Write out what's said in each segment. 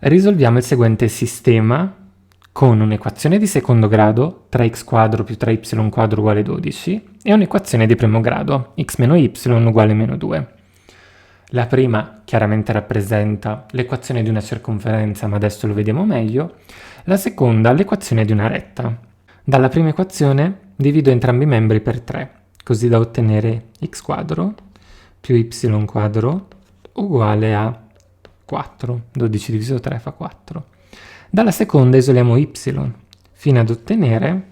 Risolviamo il seguente sistema con un'equazione di secondo grado, 3x² più 3y² uguale 12, e un'equazione di primo grado, x meno y uguale meno 2. La prima chiaramente rappresenta l'equazione di una circonferenza, ma adesso lo vediamo meglio. La seconda l'equazione di una retta. Dalla prima equazione divido entrambi i membri per 3, così da ottenere x² più y² uguale a 4. 12 diviso 3 fa 4. Dalla seconda isoliamo y fino ad ottenere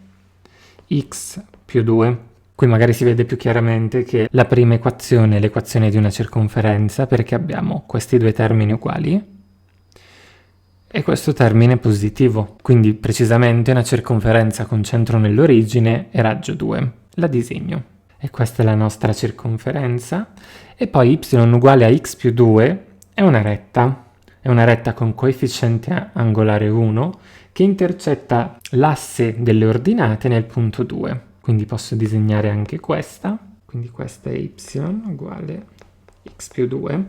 x più 2. Qui magari si vede più chiaramente che la prima equazione è l'equazione di una circonferenza, perché abbiamo questi due termini uguali e questo termine positivo, quindi precisamente una circonferenza con centro nell'origine e raggio 2. La disegno. E questa è la nostra circonferenza. E poi y uguale a x più 2 è una retta con coefficiente angolare 1 che intercetta l'asse delle ordinate nel punto 2. Quindi posso disegnare anche questa. Quindi questa è y uguale x più 2.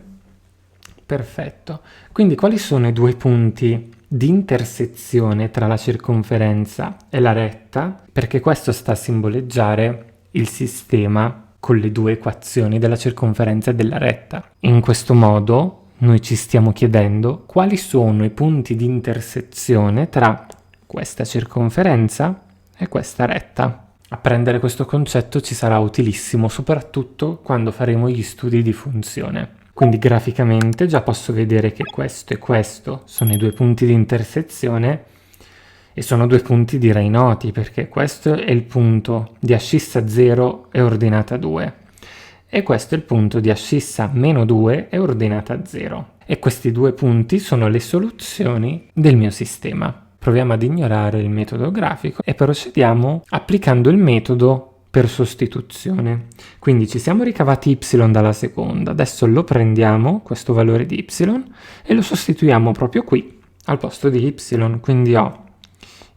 Perfetto. Quindi quali sono i due punti di intersezione tra la circonferenza e la retta? Perché questo sta a simboleggiare il sistema con le due equazioni della circonferenza e della retta. In questo modo noi ci stiamo chiedendo quali sono i punti di intersezione tra questa circonferenza e questa retta. Apprendere questo concetto ci sarà utilissimo, soprattutto quando faremo gli studi di funzione. Quindi graficamente già posso vedere che questo e questo sono i due punti di intersezione e sono due punti direi noti, perché questo è il punto di ascissa 0 e ordinata 2. E questo è il punto di ascissa meno 2 e ordinata 0. E questi due punti sono le soluzioni del mio sistema. Proviamo ad ignorare il metodo grafico e procediamo applicando il metodo per sostituzione. Quindi ci siamo ricavati y dalla seconda, adesso lo prendiamo, questo valore di y, e lo sostituiamo proprio qui, al posto di y. Quindi ho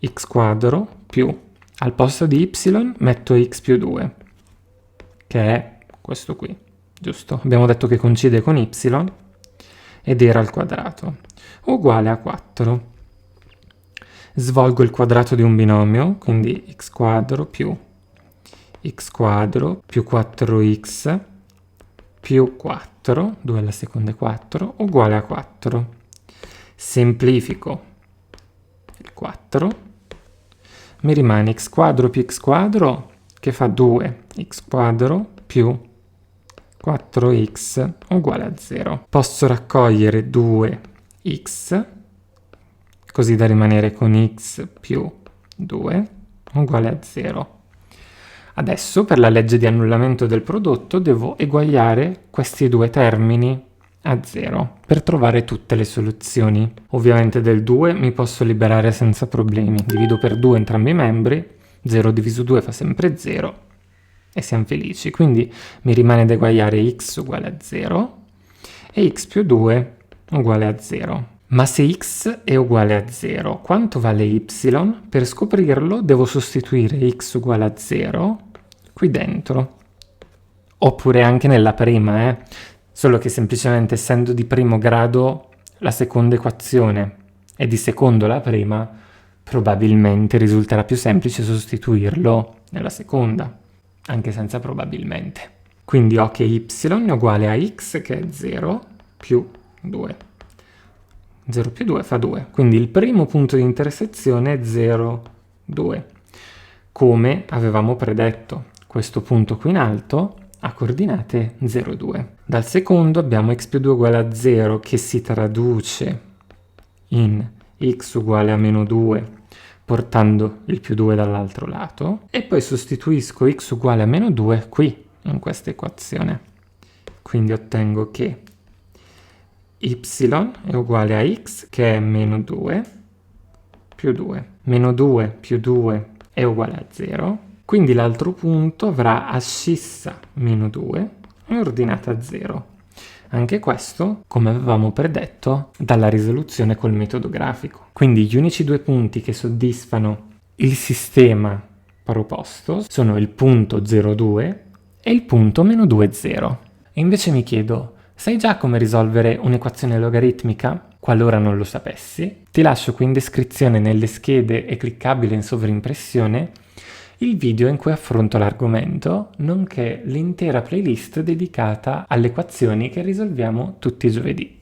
x² più, al posto di y metto x più 2, che è questo qui, giusto? Abbiamo detto che coincide con y ed era al quadrato, uguale a 4. Svolgo il quadrato di un binomio, quindi x² più x² più 4x più 4, 2 alla seconda è 4, uguale a 4. Semplifico il 4, mi rimane x² più x² che fa 2x² più 4x uguale a 0. Posso raccogliere 2x, così da rimanere con x più 2 uguale a 0. Adesso per la legge di annullamento del prodotto devo eguagliare questi due termini a 0 per trovare tutte le soluzioni. Ovviamente del 2 mi posso liberare senza problemi. Divido per 2 entrambi i membri, 0 diviso 2 fa sempre 0 e siamo felici. Quindi mi rimane da eguagliare x uguale a 0 e x più 2 uguale a 0. Ma se x è uguale a 0, quanto vale y? Per scoprirlo devo sostituire x uguale a 0 qui dentro. Oppure anche nella prima, Solo che semplicemente essendo di primo grado la seconda equazione e di secondo la prima, probabilmente risulterà più semplice sostituirlo nella seconda, anche senza probabilmente. Quindi ho che y è uguale a x che è 0 più 2. 0 più 2 fa 2, quindi il primo punto di intersezione è 0, 2. Come avevamo predetto, questo punto qui in alto ha coordinate 0, 2. Dal secondo abbiamo x più 2 uguale a 0 che si traduce in x uguale a meno 2 portando il più 2 dall'altro lato e poi sostituisco x uguale a meno 2 qui in questa equazione. Quindi ottengo che y è uguale a x che è meno 2 più 2. Meno 2 più 2 è uguale a 0. Quindi l'altro punto avrà ascissa meno 2 e ordinata 0. Anche questo, come avevamo predetto, dalla risoluzione col metodo grafico. Quindi gli unici due punti che soddisfano il sistema proposto sono il punto 0, 2 e il punto meno 2, 0. E invece mi chiedo, sai già come risolvere un'equazione logaritmica? qualora non lo sapessi. Ti lascio qui in descrizione nelle schede e cliccabile in sovrimpressione il video in cui affronto l'argomento, nonché l'intera playlist dedicata alle equazioni che risolviamo tutti i giovedì.